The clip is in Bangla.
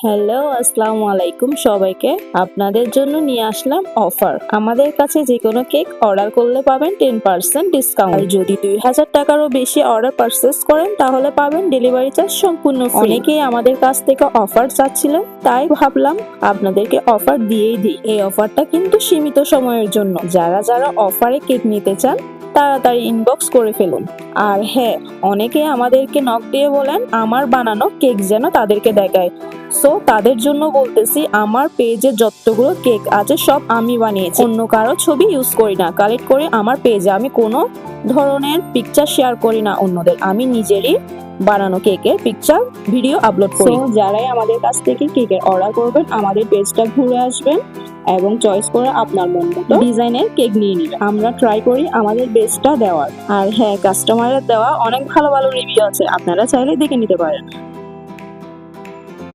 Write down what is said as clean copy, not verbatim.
হ্যালো, আসসালামু আলাইকুম সবাইকে। আপনাদের জন্য নিয়ে আসলাম অফার। আমাদের কাছে যেকোনো কেক অর্ডার করলে পাবেন 10% ডিসকাউন্ট। আর যদি 2000 টাকারও বেশি অর্ডার পারচেজ করেন তাহলে পাবেন ডেলিভারি চার্জ সম্পূর্ণ ফ্রি। অনেকেই আমাদের কাছ থেকে অফার চাচ্ছিলেন, তাই ভাবলাম আপনাদেরকে অফার দিয়েই দিই। এই অফারটা কিন্তু সীমিত সময়ের জন্য। যারা যারা অফারে কেক নিতে চান তাড়াতাড়ি ইনবক্স করে ফেলুন। আর হ্যাঁ, অনেকে আমাদেরকে নক দিয়ে বলেন আমার বানানো কেক যেন তাদেরকে দেখায়। সো তাদের জন্য বলতেছি, আমার পেজে যতগুলো কেক আছে সব আমি বানিয়েছি, অন্য কারো ছবি ইউজ করি না। কালেক্ট করে আমার পেজে আমি কোনো ধরনের পিকচার শেয়ার করি না অন্যদের, আমি নিজেরই বানানো কেকের পিকচার ভিডিও আপলোড করি। যারাই আমাদের কাছ থেকে কেকের অর্ডার করবেন আমাদের পেজটা ঘুরে আসবেন এবং চয়েস করে আপনার মন মতো ডিজাইনের কেক নিয়ে নেবেন। আমরা ট্রাই করি আমাদের বেস্টটা দেওয়ার। আর হ্যাঁ, কাস্টমারের দেওয়া অনেক ভালো ভালো রিভিউ আছে, আপনারা চাইলে দেখে নিতে পারেন।